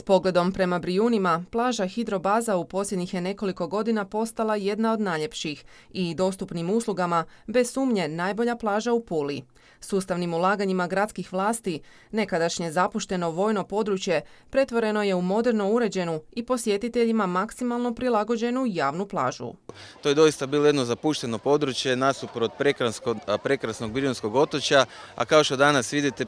pogledom prema Brijunima, plaža Hidrobaza u posljednjih je nekoliko godina postala jedna od najljepših i dostupnim uslugama, bez sumnje, najbolja plaža u Puli. Sustavnim ulaganjima gradskih vlasti, nekadašnje zapušteno vojno područje pretvoreno je u moderno uređenu i posjetiteljima maksimalno prilagođenu javnu plažu. To je doista bilo jedno zapušteno područje nasuprot prekrasnog Brijunskog otočja, a kao što danas vidite,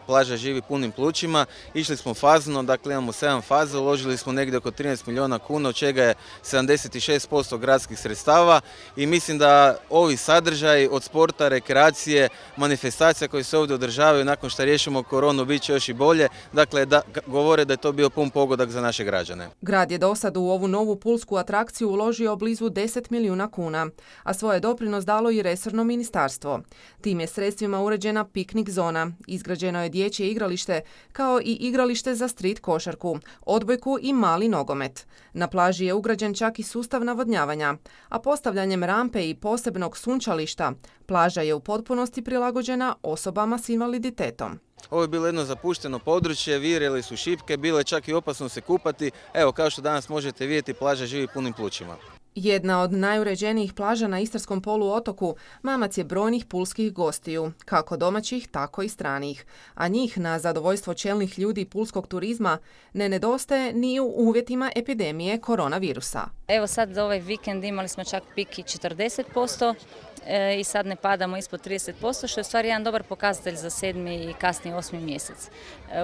plaža živi punim plućima. Išli smo fazno, dakle imamo 7 faza, uložili smo negdje oko 13 milijuna kuna, od čega je 76% gradskih sredstava i mislim da ovi sadržaji od sporta, rekreacije, manifestacija koje se ovdje održavaju nakon što riješimo koronu bit će još i bolje, dakle govore da je to bio pun pogodak za naše građane. Grad je dosad u ovu novu pulsku atrakciju uložio blizu 10 milijuna kuna, a svoje doprinos dalo i resorno ministarstvo. Tim je sredstvima uređena piknik zona, izgrađeno je dječje igralište, kao i igralište za street košarku, odbojku i mali nogomet. Na plaži je ugrađen čak i sustav navodnjavanja, a postavljanjem rampe i posebnog sunčališta, plaža je u potpunosti prilagođena osobama s invaliditetom. Ovo je bilo jedno zapušteno područje, virili su šipke, bilo je čak i opasno se kupati. Evo, kao što danas možete vidjeti, plaža živi punim plućima. Jedna od najuređenijih plaža na Istarskom poluotoku mamac je brojnih pulskih gostiju, kako domaćih, tako i stranih. A njih, na zadovoljstvo čelnih ljudi pulskog turizma, ne nedostaje ni u uvjetima epidemije koronavirusa. Evo sad za ovaj vikend imali smo čak pik i 40%. I sad ne padamo ispod 30%, što je u stvari jedan dobar pokazatelj za 7. i kasniji 8. mjesec.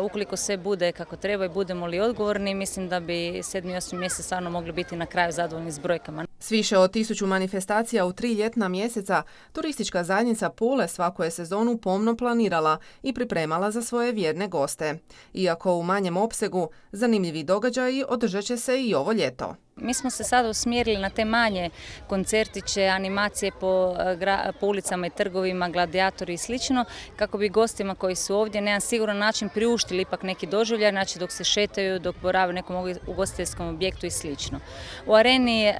Ukoliko sve bude kako treba i budemo li odgovorni, mislim da bi 7. i 8. mjesec stvarno mogli biti na kraju zadovoljni s brojkama. S više od 1000 manifestacija u 3 ljetna mjeseca, turistička zajednica Pule svaku je sezonu pomno planirala i pripremala za svoje vjerne goste. Iako u manjem opsegu, zanimljivi događaji održat će se i ovo ljeto. Mi smo se sada usmjerili na te manje koncertiće, animacije po ulicama i trgovima, gladijatori i slično, kako bi gostima koji su ovdje na jedan siguran način priuštili ipak neki doživljaj, znači dok se šetaju, dok borave u nekom ugostiteljskom objektu i slično. U areni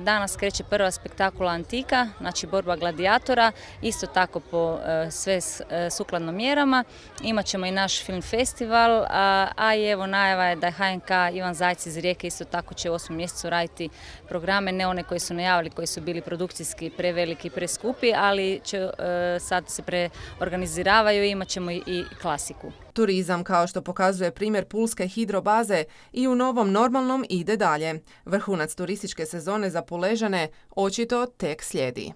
danas kreće prva spektakula Antika, znači borba gladijatora, isto tako po sve sukladno mjerama. Imat ćemo i naš film festival, a i evo najava je da je HNK Ivan Zajc iz Rijeke isto tako će u 8. mjesecu raditi programe, ne one koji su najavili, koji su bili produkcijski preveliki i preskupi, ali sad se preorganiziravaju i imat ćemo i klasiku. Turizam, kao što pokazuje primjer pulske Hidrobaze, i u novom normalnom ide dalje. Vrhunac turističke sezone za Puležane očito tek slijedi.